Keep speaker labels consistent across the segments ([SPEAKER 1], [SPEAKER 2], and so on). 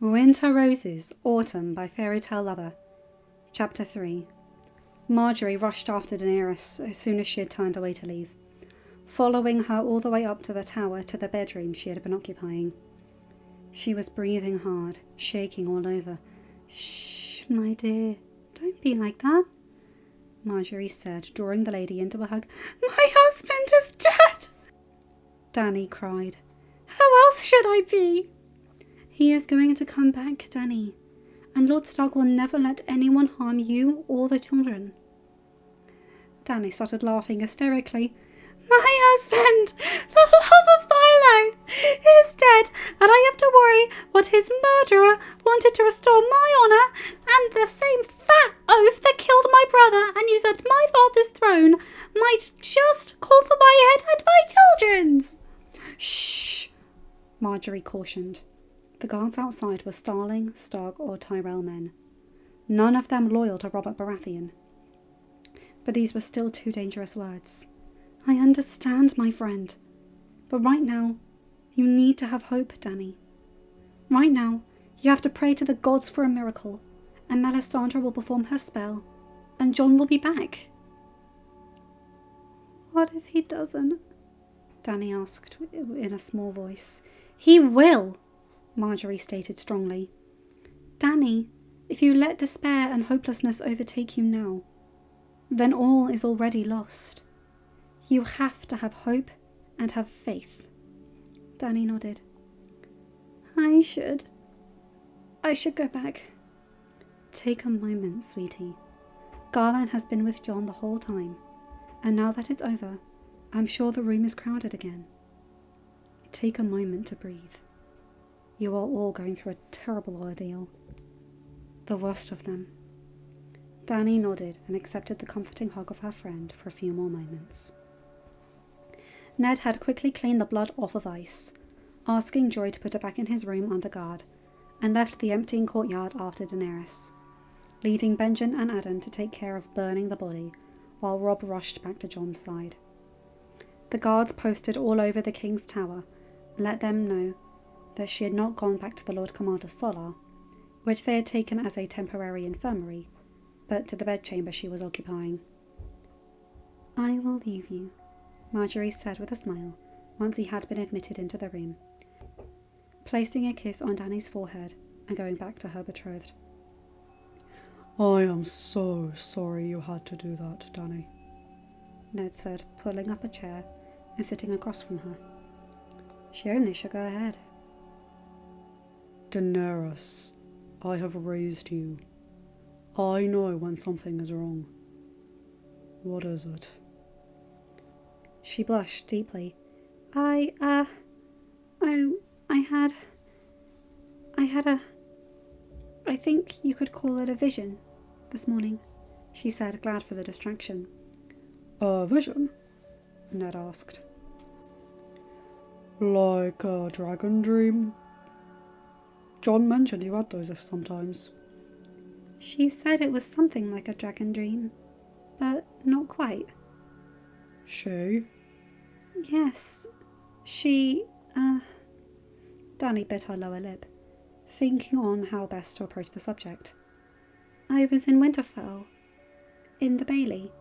[SPEAKER 1] Winter Roses, Autumn by Fairytalelovr. Chapter 3. Marjorie rushed after Daenerys as soon as she had turned away to leave, following her all the way up to the tower to the bedroom she had been occupying. She was breathing hard, shaking all over. "Shh, my dear, don't be like that," Marjorie said, drawing the lady into a hug. "My husband is dead!" Dany cried. "How else should I be?" "He is going to come back, Dany, and Lord Stark will never let anyone harm you or the children." Dany started laughing hysterically. "My husband, the love of my life, is dead, and I have to worry what his murderer wanted to restore my honour, and the same fat oaf that killed my brother and usurped my father's throne might just call for my head and my children's." "Shh," Marjorie cautioned. The guards outside were Starling, Stark, or Tyrell men, none of them loyal to Robert Baratheon. But these were still too dangerous words. "I understand, my friend, but right now you need to have hope, Dany. Right now you have to pray to the gods for a miracle, and Melisandre will perform her spell, and Jon will be back." "What if he doesn't?" Dany asked in a small voice. "He will," Marjorie stated strongly. "Dany, if you let despair and hopelessness overtake you now, then all is already lost. You have to have hope and have faith." Dany nodded. I should go back." "Take a moment, sweetie. Garland has been with Jon the whole time, and now that it's over, I'm sure the room is crowded again. Take a moment to breathe. You are all going through a terrible ordeal. The worst of them." Dany nodded and accepted the comforting hug of her friend for a few more moments. Ned had quickly cleaned the blood off of Ice, asking Joy to put it back in his room under guard, and left the emptying courtyard after Daenerys, leaving Benjen and Adam to take care of burning the body, while Robb rushed back to Jon's side. The guards posted all over the King's Tower let them know that she had not gone back to the Lord Commander's solar, which they had taken as a temporary infirmary, but to the bedchamber she was occupying. "I will leave you," Marjorie said with a smile, once he had been admitted into the room, placing a kiss on Dany's forehead and going back to her betrothed.
[SPEAKER 2] "I am so sorry you had to do that, Dany,"
[SPEAKER 1] Ned said, pulling up a chair and sitting across from her. She only shook her head.
[SPEAKER 2] "Daenerys, I have raised you. I know when something is wrong. What is it?"
[SPEAKER 1] She blushed deeply. I had I think you could call it a vision this morning," she said, glad for the distraction.
[SPEAKER 2] "A vision?"
[SPEAKER 1] Ned asked.
[SPEAKER 2] "Like a dragon dream? Jon mentioned you had those sometimes."
[SPEAKER 1] "She said it was something like a dragon dream, but not quite."
[SPEAKER 2] "She?"
[SPEAKER 1] "Yes, she, Dany bit her lower lip, thinking on how best to approach the subject. "I was in Winterfell, in the Bailey.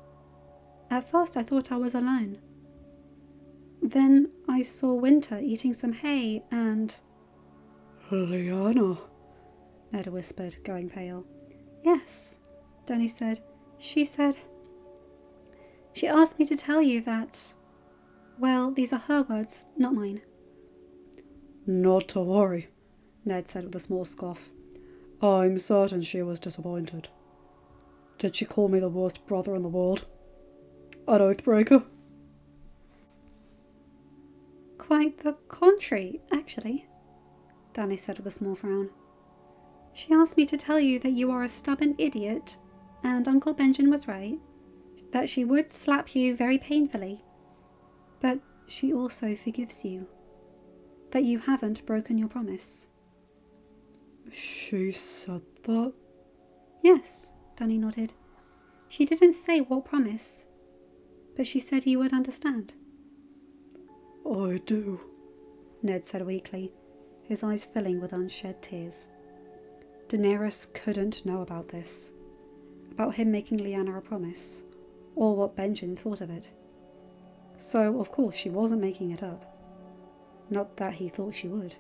[SPEAKER 1] At first I thought I was alone. Then I saw Winter eating some hay and—"
[SPEAKER 2] "Lyanna,"
[SPEAKER 1] Ned whispered, going pale. "Yes," Dany said. She asked me to tell you that... Well, these are her words, not mine."
[SPEAKER 2] "Not to worry," Ned said with a small scoff. "I'm certain she was disappointed. Did she call me the worst brother in the world? An oathbreaker?"
[SPEAKER 1] "Quite the contrary, actually," Dany said with a small frown. "She asked me to tell you that you are a stubborn idiot, and Uncle Benjen was right, that she would slap you very painfully, but she also forgives you, that you haven't broken your promise."
[SPEAKER 2] "She said that?"
[SPEAKER 1] "Yes," Dany nodded. "She didn't say what promise, but she said you would understand."
[SPEAKER 2] "I do,"
[SPEAKER 1] Ned said weakly, his eyes filling with unshed tears. Daenerys couldn't know about this, about him making Lyanna a promise, or what Benjen thought of it. So, of course, she wasn't making it up. Not that he thought she would.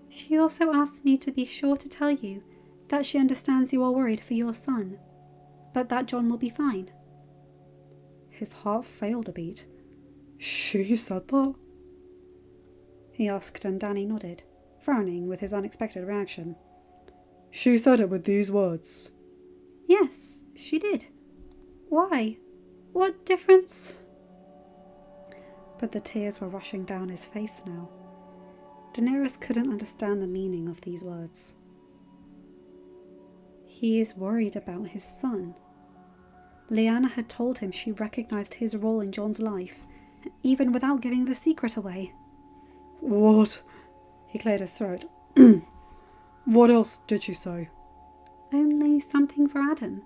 [SPEAKER 1] She also asked me to be sure to tell you that she understands you are worried for your son, but that Jon will be fine.
[SPEAKER 2] His heart failed a beat. She said that?
[SPEAKER 1] He asked, and Dany nodded, frowning with his unexpected reaction.
[SPEAKER 2] She said it with these words.
[SPEAKER 1] Yes, she did. Why? What difference? But the tears were rushing down his face now. Daenerys couldn't understand the meaning of these words. He is worried about his son. Lyanna had told him she recognized his role in Jon's life, even without giving the secret away.
[SPEAKER 2] What? He cleared his throat. What else did she say?
[SPEAKER 1] Only something for Adam.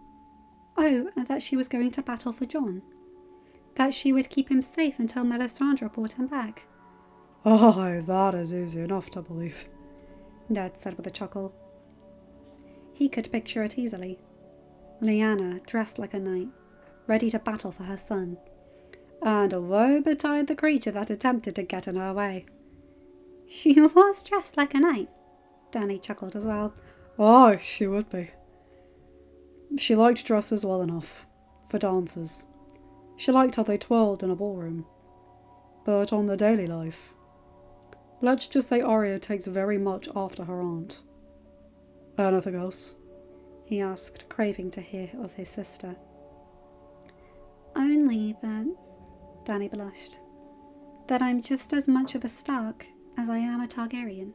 [SPEAKER 1] Oh, and that she was going to battle for Jon. That she would keep him safe until Melisandre brought him back.
[SPEAKER 2] Oh, that is easy enough to believe,
[SPEAKER 1] Ned said with a chuckle. He could picture it easily. Lyanna, dressed like a knight, ready to battle for her son. And woe betide the creature that attempted to get in her way. She was dressed like a knight, Dany chuckled as well.
[SPEAKER 2] Aye, she would be. She liked dresses well enough, for dances. She liked how they twirled in a ballroom. But on the daily life, let's just say Arya takes very much after her aunt. Anything else?
[SPEAKER 1] He asked, craving to hear of his sister. Only that, Dany blushed, that I'm just as much of a Stark as I am a Targaryen.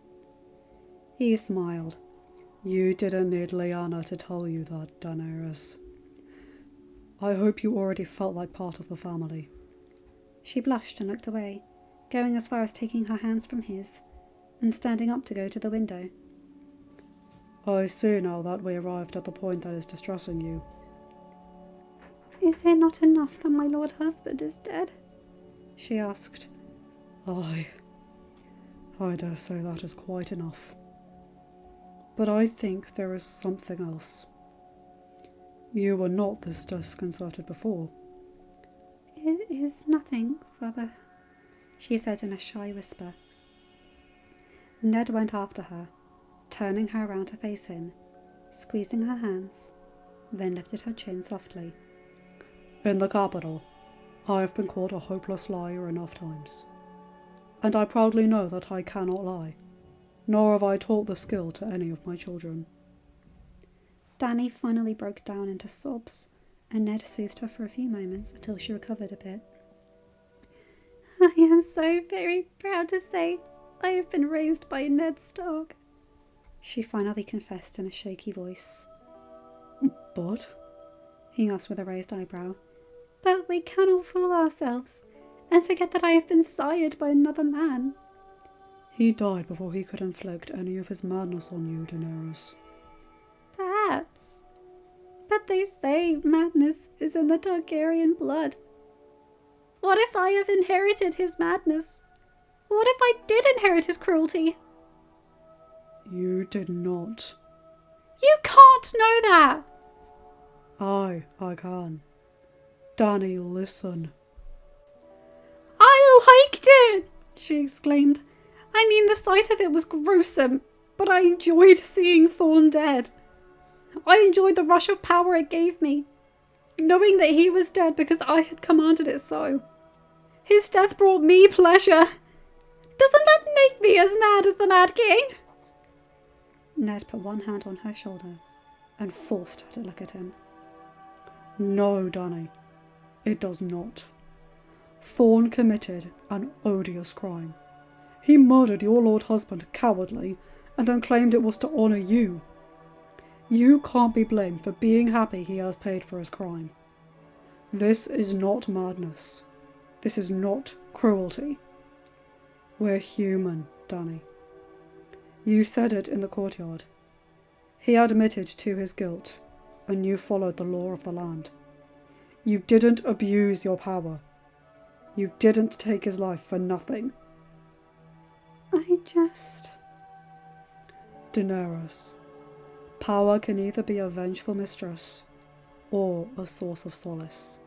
[SPEAKER 2] He smiled. You didn't need Lyanna to tell you that, Daenerys. I hope you already felt like part of the family.
[SPEAKER 1] She blushed and looked away, going as far as taking her hands from his, and standing up to go to the window.
[SPEAKER 2] I see now that we arrived at the point that is distressing you.
[SPEAKER 1] Is it not enough that my lord husband is dead? She asked.
[SPEAKER 2] Aye, I dare say that is quite enough. But I think there is something else. You were not this disconcerted before.
[SPEAKER 1] It is nothing, father, she said in a shy whisper. Ned went after her, turning her around to face him, squeezing her hands, then lifted her chin softly.
[SPEAKER 2] In the capital, I have been called a hopeless liar enough times, and I proudly know that I cannot lie, nor have I taught the skill to any of my children.
[SPEAKER 1] Dany finally broke down into sobs, and Ned soothed her for a few moments until she recovered a bit. I am so very proud to say I have been raised by Ned Stark, she finally confessed in a shaky voice.
[SPEAKER 2] But?
[SPEAKER 1] He asked with a raised eyebrow. But we cannot fool ourselves, and forget that I have been sired by another man.
[SPEAKER 2] He died before he could inflict any of his madness on you, Daenerys.
[SPEAKER 1] Perhaps. But they say madness is in the Targaryen blood. What if I have inherited his madness? What if I did inherit his cruelty?
[SPEAKER 2] You did not.
[SPEAKER 1] You can't know that!
[SPEAKER 2] I can. Dany, listen.
[SPEAKER 1] I liked it! She exclaimed. I mean, the sight of it was gruesome, but I enjoyed seeing Thorne dead. I enjoyed the rush of power it gave me, knowing that he was dead because I had commanded it so. His death brought me pleasure. Doesn't that make me as mad as the Mad King? Ned put one hand on her shoulder and forced her to look at him.
[SPEAKER 2] No, Dany, it does not. Thorne committed an odious crime. He murdered your lord husband cowardly and then claimed it was to honour you. You can't be blamed for being happy he has paid for his crime. This is not madness. This is not cruelty. We're human, Dany. You said it in the courtyard. He admitted to his guilt, and you followed the law of the land. You didn't abuse your power. You didn't take his life for nothing.
[SPEAKER 1] I just...
[SPEAKER 2] Daenerys, Power can either be a vengeful mistress or a source of solace.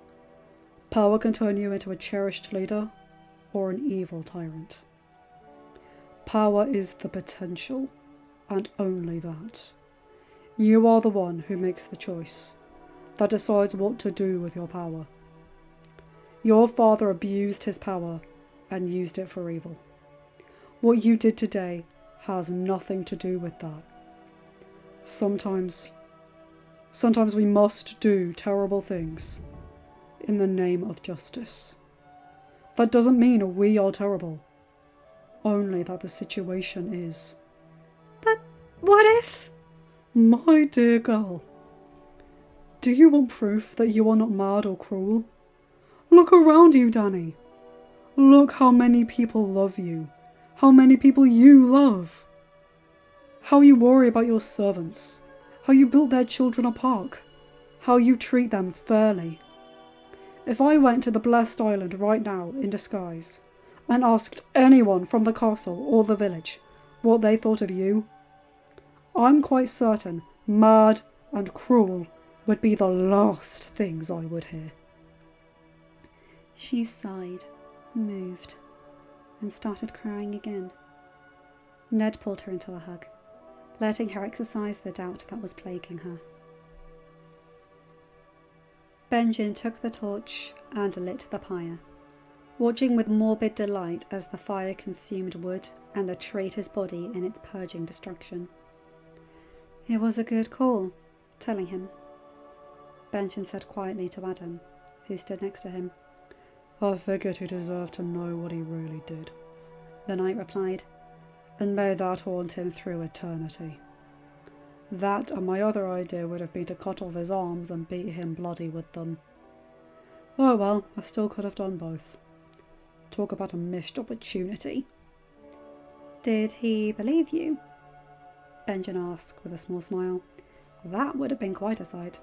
[SPEAKER 2] Power can turn you into a cherished leader or an evil tyrant. Power is the potential, and only that. You are the one who makes the choice, that decides what to do with your power. Your father abused his power and used it for evil. What you did today has nothing to do with that. Sometimes we must do terrible things in the name of justice. That doesn't mean we are terrible, only that the situation is.
[SPEAKER 1] But what if?
[SPEAKER 2] My dear girl, do you want proof that you are not mad or cruel? Look around you, Danny. Look how many people love you, how many people you love. How you worry about your servants, how you built their children a park, how you treat them fairly. If I went to the Blessed Island right now in disguise and asked anyone from the castle or the village what they thought of you, I'm quite certain mad and cruel would be the last things I would hear.
[SPEAKER 1] She sighed, moved, and started crying again. Ned pulled her into a hug, letting her exercise the doubt that was plaguing her. Benjen took the torch and lit the pyre, watching with morbid delight as the fire consumed wood and the traitor's body in its purging destruction. It was a good call, telling him. Benjen said quietly to Adam, who stood next to him.
[SPEAKER 2] I figured he deserved to know what he really did.
[SPEAKER 1] The knight replied.
[SPEAKER 2] And may that haunt him through eternity. That and my other idea would have been to cut off his arms and beat him bloody with them. Oh well, I still could have done both. Talk about a missed opportunity.
[SPEAKER 1] Did he believe you? Benjen asked with a small smile. That would have been quite a sight.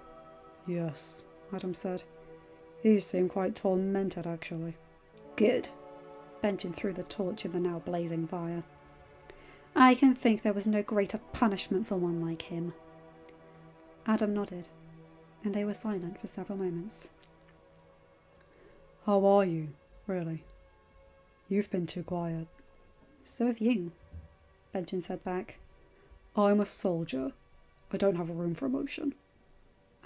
[SPEAKER 2] Yes, Adam said. He seemed quite tormented, actually.
[SPEAKER 1] Good. Benjen threw the torch in the now blazing fire. I can think there was no greater punishment for one like him. Adam nodded, and they were silent for several moments.
[SPEAKER 2] How are you, really? You've been too quiet.
[SPEAKER 1] So have you, Benjen said back.
[SPEAKER 2] I'm a soldier. I don't have room for emotion,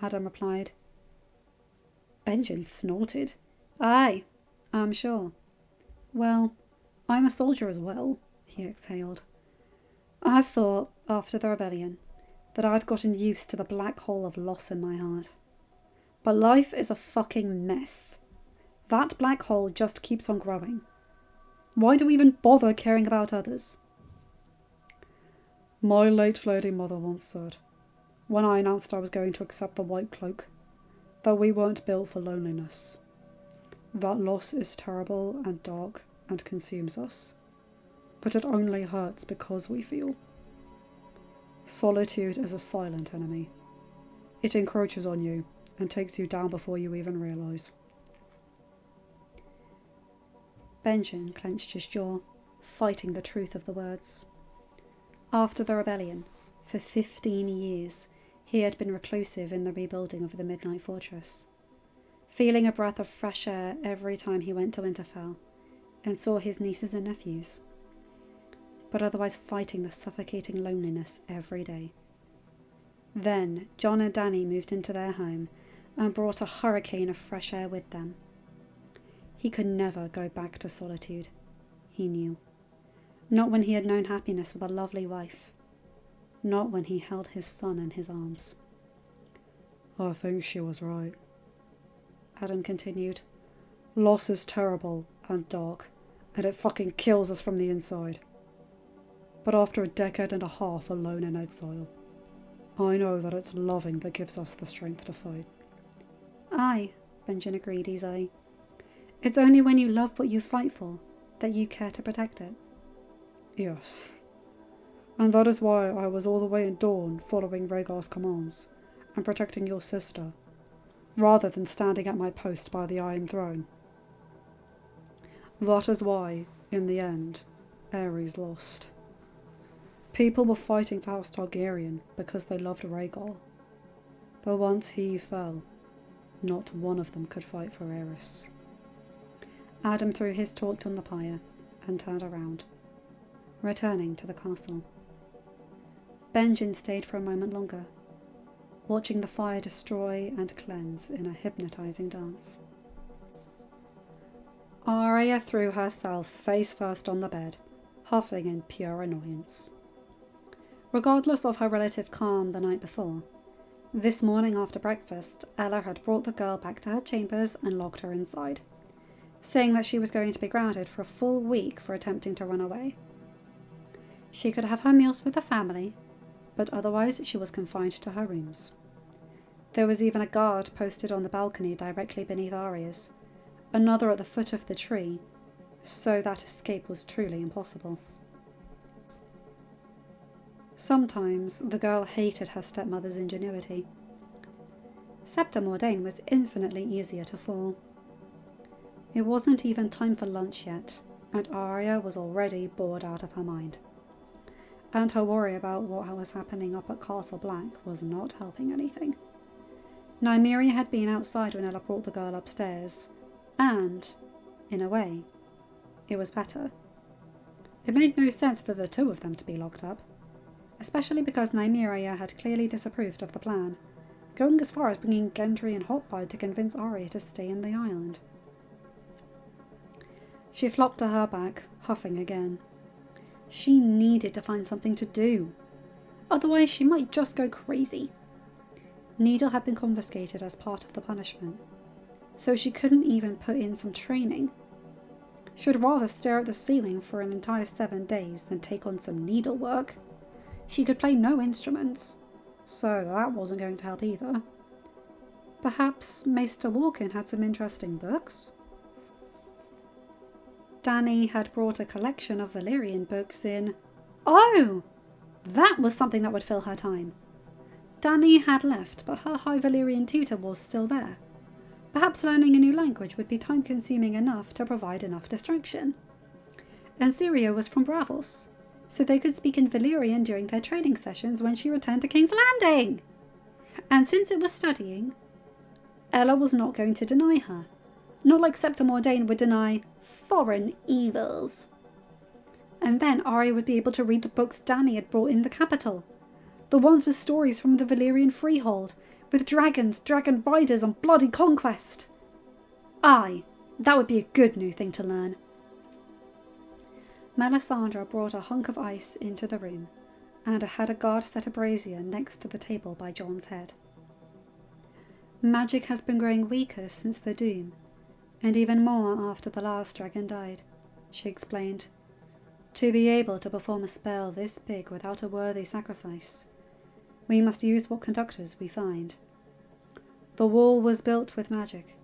[SPEAKER 1] Adam replied. Benjen snorted. Aye, I'm sure. Well, I'm a soldier as well, he exhaled. I thought, after the rebellion, that I'd gotten used to the black hole of loss in my heart. But life is a fucking mess. That black hole just keeps on growing. Why do we even bother caring about others?
[SPEAKER 2] My late lady mother once said, when I announced I was going to accept the white cloak, that we weren't built for loneliness. That loss is terrible and dark and consumes us, but it only hurts because we feel. Solitude is a silent enemy. It encroaches on you and takes you down before you even realise.
[SPEAKER 1] Benjen clenched his jaw, fighting the truth of the words. After the rebellion, for 15 years, he had been reclusive in the rebuilding of the Midnight Fortress, feeling a breath of fresh air every time he went to Winterfell and saw his nieces and nephews, but otherwise fighting the suffocating loneliness every day. Then John and Dany moved into their home and brought a hurricane of fresh air with them. He could never go back to solitude, he knew. Not when he had known happiness with a lovely wife. Not when he held his son in his arms.
[SPEAKER 2] I think she was right,
[SPEAKER 1] Adam continued.
[SPEAKER 2] Loss is terrible and dark, and it fucking kills us from the inside. But after a decade and a half alone in exile, I know that it's loving that gives us the strength to fight.
[SPEAKER 1] Aye, Benjen agreed easily. It's only when you love what you fight for that you care to protect it.
[SPEAKER 2] Yes. And that is why I was all the way in Dawn following Rhaegar's commands and protecting your sister, rather than standing at my post by the Iron Throne. That is why, in the end, Aerys lost. People were fighting for House Targaryen because they loved Rhaegar. But once he fell, not one of them could fight for Aerys.
[SPEAKER 1] Adam threw his torch on the pyre and turned around, returning to the castle. Benjen stayed for a moment longer, watching the fire destroy and cleanse in a hypnotizing dance. Arya threw herself face first on the bed, huffing in pure annoyance. Regardless of her relative calm the night before, this morning after breakfast, Ella had brought the girl back to her chambers and locked her inside, saying that she was going to be grounded for a full week for attempting to run away. She could have her meals with the family, but otherwise she was confined to her rooms. There was even a guard posted on the balcony directly beneath Arya's, another at the foot of the tree, so that escape was truly impossible. Sometimes the girl hated her stepmother's ingenuity. Septa Mordain was infinitely easier to fool. It wasn't even time for lunch yet, and Arya was already bored out of her mind. And her worry about what was happening up at Castle Black was not helping anything. Nymeria had been outside when Ella brought the girl upstairs, and, in a way, it was better. It made no sense for the two of them to be locked up, especially because Nymeria had clearly disapproved of the plan, going as far as bringing Gendry and Hotbird to convince Arya to stay in the island. She flopped to her back, huffing again. She needed to find something to do, otherwise she might just go crazy. Needle had been confiscated as part of the punishment, so she couldn't even put in some training. She would rather stare at the ceiling for an entire 7 days than take on some needlework. She could play no instruments, so that wasn't going to help either. Perhaps Maester Walken had some interesting books? Dany had brought a collection of Valyrian books in. Oh! That was something that would fill her time. Dany had left, but her High Valyrian tutor was still there. Perhaps learning a new language would be time-consuming enough to provide enough distraction. And Syria was from Braavos, so they could speak in Valyrian during their training sessions when she returned to King's Landing. And since it was studying, Ella was not going to deny her. Not like Septa Mordain would deny foreign evils. And then Arya would be able to read the books Dany had brought in the capital. The ones with stories from the Valyrian freehold, with dragons, dragon riders, and bloody conquest. Aye, that would be a good new thing to learn. Melisandre brought a hunk of ice into the room, and had a guard set a brazier next to the table by Jon's head. Magic has been growing weaker since the Doom, and even more after the last dragon died, she explained. To be able to perform a spell this big without a worthy sacrifice, we must use what conductors we find. The wall was built with magic.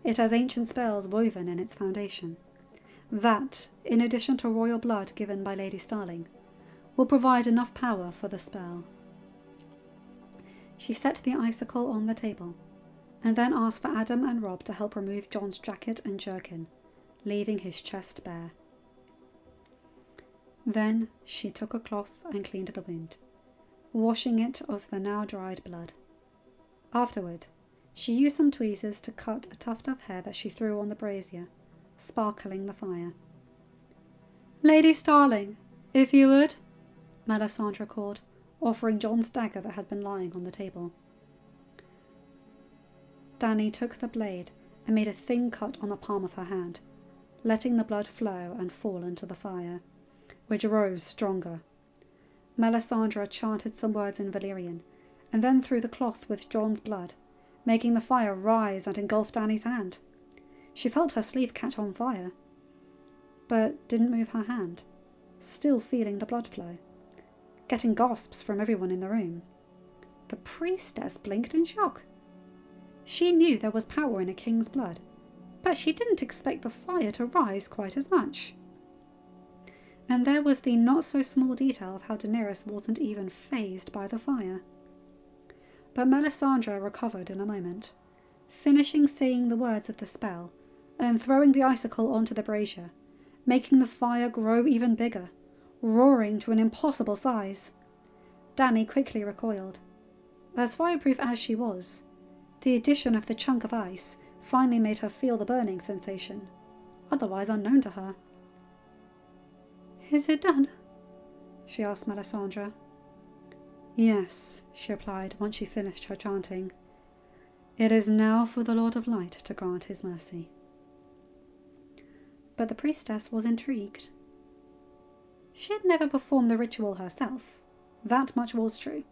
[SPEAKER 1] It has ancient spells woven in its foundation. That, in addition to royal blood given by Lady Starling, will provide enough power for the spell. She set the icicle on the table, and then asked for Adam and Rob to help remove Jon's jacket and jerkin, leaving his chest bare. Then she took a cloth and cleaned the wound, washing it of the now dried blood. Afterward, she used some tweezers to cut a tuft of hair that she threw on the brazier, sparkling the fire. "Lady Starling, if you would," Melisandre called, offering Jon's dagger that had been lying on the table. Dany took the blade and made a thin cut on the palm of her hand, letting the blood flow and fall into the fire, which rose stronger. Melisandre chanted some words in Valyrian, and then threw the cloth with Jon's blood, making the fire rise and engulf Dany's hand. She felt her sleeve catch on fire, but didn't move her hand, still feeling the blood flow, getting gasps from everyone in the room. The priestess blinked in shock. She knew there was power in a king's blood, but she didn't expect the fire to rise quite as much. And there was the not-so-small detail of how Daenerys wasn't even fazed by the fire. But Melisandre recovered in a moment, finishing saying the words of the spell, and throwing the icicle onto the brazier, making the fire grow even bigger, roaring to an impossible size. Dany quickly recoiled. As fireproof as she was, the addition of the chunk of ice finally made her feel the burning sensation, otherwise unknown to her. "Is it done?" she asked Melisandre. "Yes," she replied once she finished her chanting. "It is now for the Lord of Light to grant his mercy." But the priestess was intrigued. She had never performed the ritual herself, that much was true,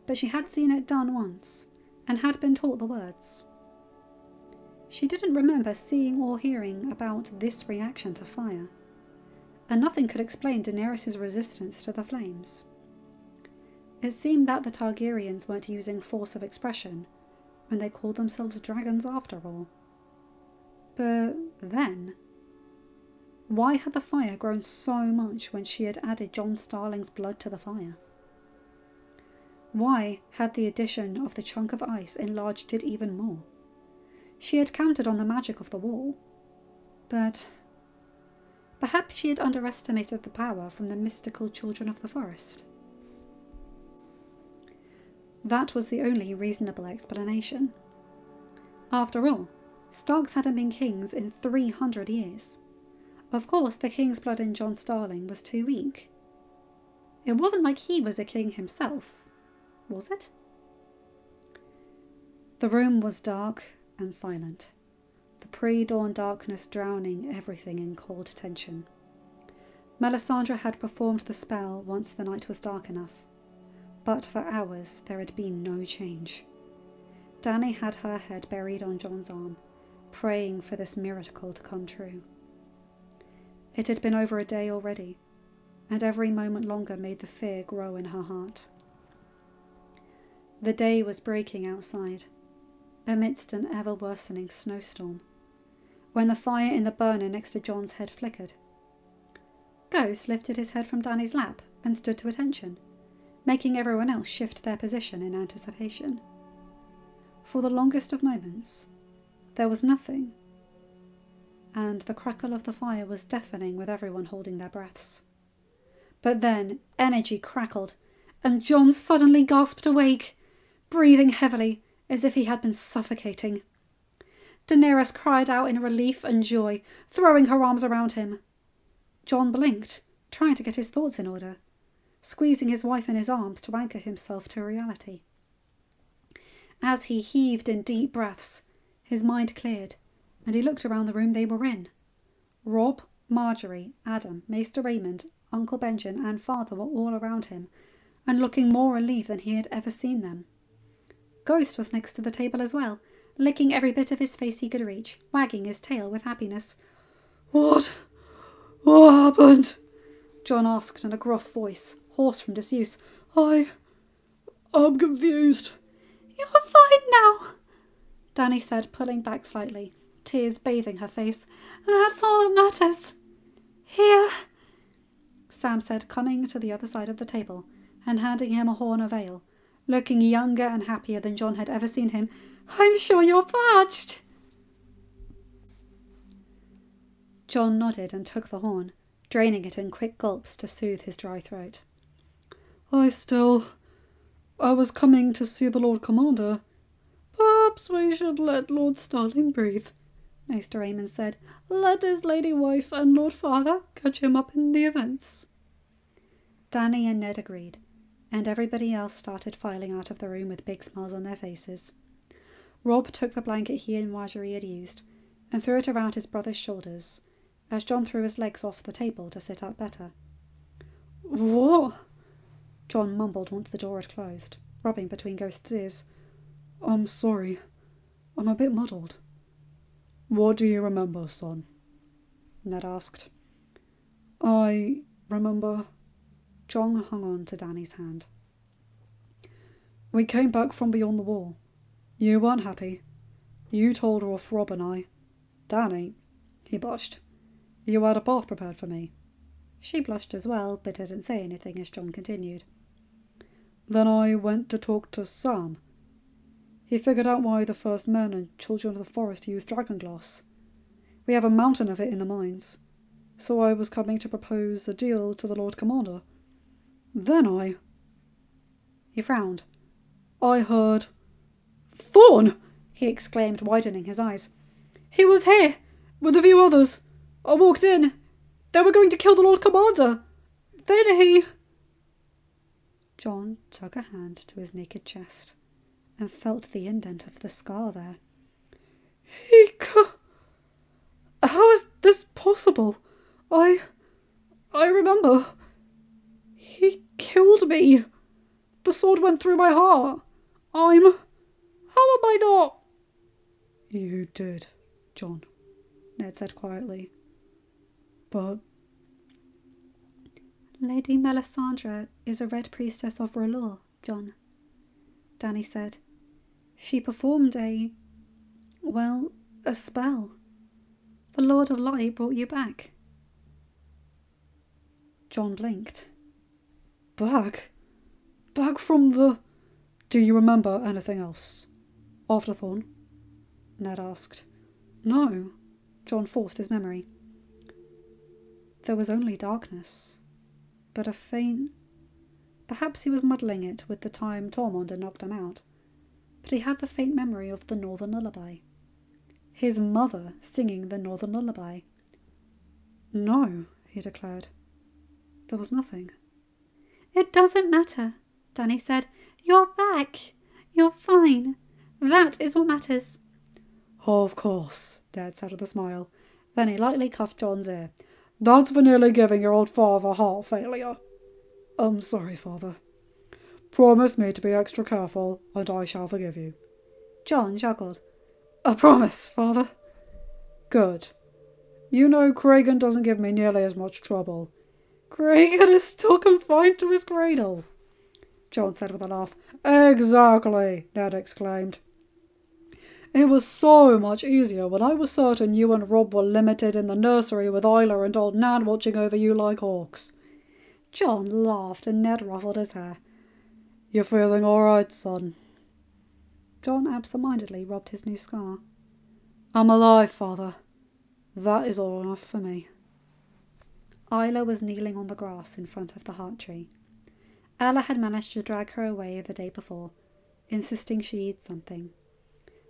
[SPEAKER 1] but she had seen it done once, and had been taught the words. She didn't remember seeing or hearing about this reaction to fire, and nothing could explain Daenerys' resistance to the flames. It seemed that the Targaryens weren't using force of expression when they called themselves dragons after all. But then, why had the fire grown so much when she had added Jon Starling's blood to the fire? Why had the addition of the chunk of ice enlarged it even more? She had counted on the magic of the wall, but perhaps she had underestimated the power from the mystical children of the forest. That was the only reasonable explanation. After all, Starks hadn't been kings in 300 years. Of course, the king's blood in Jon Starling was too weak. It wasn't like he was a king himself, was it? The room was dark and silent, the pre-dawn darkness drowning everything in cold tension. Melisandre had performed the spell once the night was dark enough, but for hours there had been no change. Dany had her head buried on Jon's arm, praying for this miracle to come true. It had been over a day already, and every moment longer made the fear grow in her heart. The day was breaking outside, amidst an ever-worsening snowstorm, when the fire in the burner next to Jon's head flickered. Ghost lifted his head from Dany's lap and stood to attention, making everyone else shift their position in anticipation. For the longest of moments, there was nothing, and the crackle of the fire was deafening with everyone holding their breaths. But then energy crackled, and Jon suddenly gasped awake, breathing heavily as if he had been suffocating. Daenerys cried out in relief and joy, throwing her arms around him. Jon blinked, trying to get his thoughts in order, squeezing his wife in his arms to anchor himself to reality. As he heaved in deep breaths, his mind cleared, and he looked around the room they were in. Robb, Marjorie, Adam, Maester Raymond, Uncle Benjen, and Father were all around him, and looking more relieved than he had ever seen them. Ghost was next to the table as well, licking every bit of his face he could reach, wagging his tail with happiness. What happened?" Jon asked in a gruff voice, hoarse from disuse. I'm confused." "You're fine now," Dany said, pulling back slightly, tears bathing her face. "That's all that matters." "Here," Sam said, coming to the other side of the table and handing him a horn of ale, looking younger and happier than Jon had ever seen him. "I'm sure you're parched." Jon nodded and took the horn, draining it in quick gulps to soothe his dry throat. I was coming to see the Lord Commander. Perhaps we should let Lord Starling breathe," Maester Aemon said. "Let his lady wife and Lord Father catch him up in the events." Dany and Ned agreed, and everybody else started filing out of the room with big smiles on their faces. Robb took the blanket he and Marjorie had used and threw it around his brother's shoulders, as Jon threw his legs off the table to sit up better. "What?" Jon mumbled once the door had closed, rubbing between Ghost's ears. "I'm sorry. I'm a bit muddled." "What do you remember, son?" Ned asked. "I remember..." Jon hung on to Dany's hand. "We came back from beyond the wall. You weren't happy. You told off Robb and I. Dany," he blushed, "you had a bath prepared for me." She blushed as well, but didn't say anything as Jon continued. "Then I went to talk to Sam. He figured out why the first men and children of the forest used dragonglass. We have a mountain of it in the mines.
[SPEAKER 2] so I was coming to propose a deal to the Lord Commander. Then He frowned. I heard... Thorn! He exclaimed, widening his eyes. He was here, with a few others. I walked in. They were going to kill the Lord Commander. Then he... John took a hand to his naked chest and felt the indent of the scar there. How is this possible? I remember. He killed me. The sword went through my heart. How am I not? You did, John, Ned said quietly. But...
[SPEAKER 1] Lady Melisandre is a Red Priestess of R'hllor, John, Dany said. She performed a spell. The Lord of Light brought you back.
[SPEAKER 2] John blinked. Back from the... Do you remember anything else? After Thorn? Ned asked. No, John forced his memory. There was only darkness, but a faint... Perhaps he was muddling it with the time Tormund had knocked him out, but he had the faint memory of the Northern Lullaby. His mother singing the Northern Lullaby. No, he declared. There was nothing.
[SPEAKER 1] It doesn't matter, Dany said. You're back. You're fine. That is what matters.
[SPEAKER 2] Of course, Ned said with a smile. Then he lightly cuffed John's ear. That's for nearly giving your old father heart failure. I'm sorry, Father. Promise me to be extra careful, and I shall forgive you.
[SPEAKER 1] John chuckled.
[SPEAKER 2] A promise, Father. Good. You know Cregan doesn't give me nearly as much trouble. Cregan is still confined to his cradle, John said with a laugh. Exactly, Ned exclaimed. It was so much easier when I was certain you and Rob were limited in the nursery with Isla and old Nan watching over you like hawks. John laughed and Ned ruffled his hair. You feeling all right, son? John absent-mindedly rubbed his new scar. I'm alive, Father. That is all enough for me. Isla was kneeling on the grass in front of the heart tree. Ella had managed to drag her away the day before, insisting she eat something.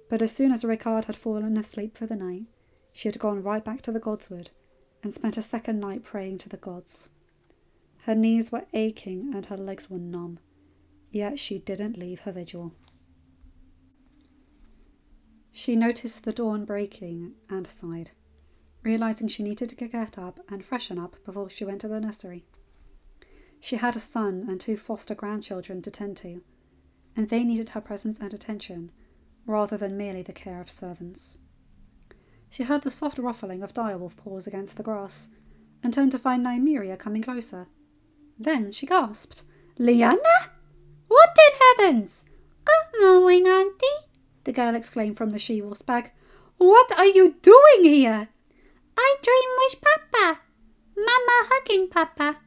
[SPEAKER 2] But as soon as Rickard had fallen asleep for the night, she had gone right back to the Godswood and spent a second night praying to the gods. Her knees were aching and her legs were numb, yet she didn't leave her vigil. She noticed the dawn breaking and sighed, realizing she needed to get up and freshen up before she went to the nursery. She had a son and 2 foster grandchildren to tend to, and they needed her presence and attention, rather than merely the care of servants. She heard the soft ruffling of direwolf paws against the grass, and turned to find Nymeria coming closer. Then she gasped, "Lyanna? What in heavens? Good morning, Auntie," the girl exclaimed from the she-wolf's bag. "What are you doing here?" "I dream wish Papa. Mama hugging Papa.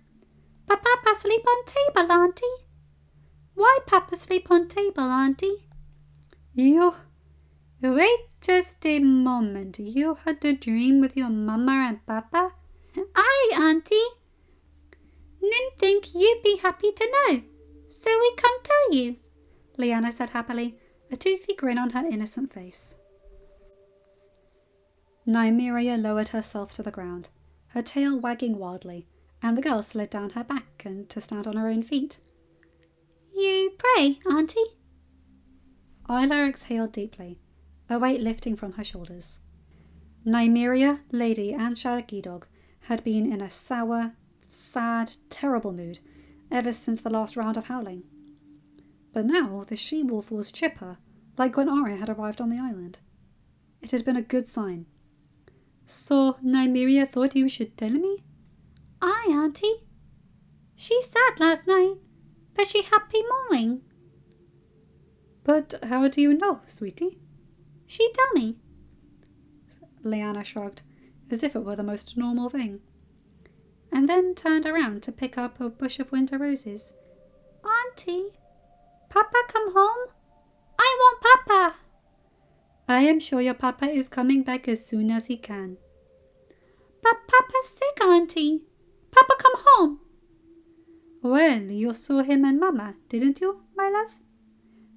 [SPEAKER 2] Papa sleep on table, Auntie." "Why Papa sleep on table, Auntie?" "You... Wait just a moment. You had a dream with your Mama and Papa?" "Aye, Auntie." "Nin think you'd be happy to know, so we come tell you," Lyanna said happily, a toothy grin on her innocent face. Nymeria lowered herself to the ground, her tail wagging wildly, and the girl slid down her back and to stand on her own feet. "You pray, Auntie?" Isla exhaled deeply, a weight lifting from her shoulders. Nymeria, Lady, and Shaggy Dog had been in a sour, sad, terrible mood ever since the last round of howling. But now the she-wolf was chipper, like when Arya had arrived on the island. It had been a good sign. "So Nymeria thought you should tell me?" "Aye, Auntie. She sad last night, but she happy morning." "But how do you know, sweetie?" "She tell me." Lyanna shrugged, as if it were the most normal thing, and then turned around to pick up a bush of winter roses. "Auntie, Papa come home? I want Papa." "I am sure your Papa is coming back as soon as he can." "But Papa's sick,
[SPEAKER 1] Auntie? Papa come home? Well, you saw him and Mama, didn't you, my love?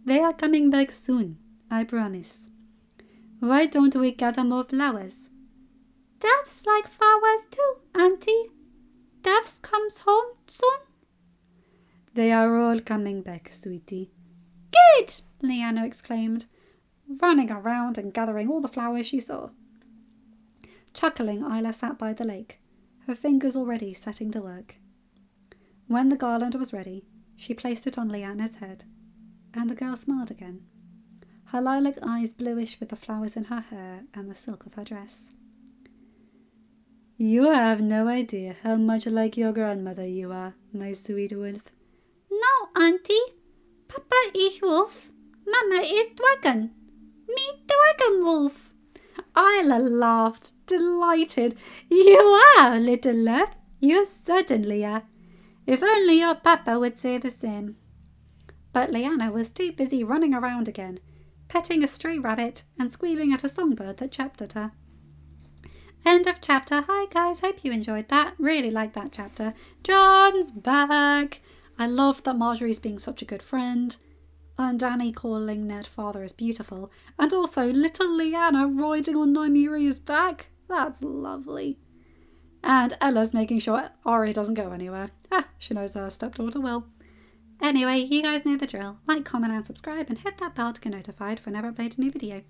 [SPEAKER 1] They are coming back soon, I promise. Why don't we gather more flowers? Doves like flowers too, Auntie. Doves comes home soon? They are all coming back, sweetie. Good! Leanna exclaimed, running around and gathering all the flowers she saw. Chuckling, Isla sat by the lake, her fingers already setting to work. When the garland was ready, she placed it on Leanna's head, and the girl smiled again, her lilac eyes bluish with the flowers in her hair and the silk of her dress. You have no idea how much like your grandmother you are, my sweet wolf. No, Auntie. Papa is wolf. Mama is dragon. Me dragon wolf. Isla laughed, delighted. You are, little love. You certainly are. If only your papa would say the same. But Leanna was too busy running around again, petting a stray rabbit and squealing at a songbird that chirped at her. End of chapter. Hi guys, hope you enjoyed that. Really liked that chapter. John's back. I love that Marjorie's being such a good friend. And Danny calling Ned father is beautiful. And also little Leanna riding on Nymeria's back. That's lovely. And Ella's making sure Arya doesn't go anywhere. She knows her stepdaughter will. Anyway, you guys know the drill. Like, comment and subscribe and hit that bell to get notified whenever I upload a new video.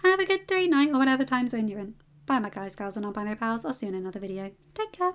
[SPEAKER 1] Have a good day, night or whatever time zone you're in. Bye my guys, gals and non-binary pals. I'll see you in another video. Take care.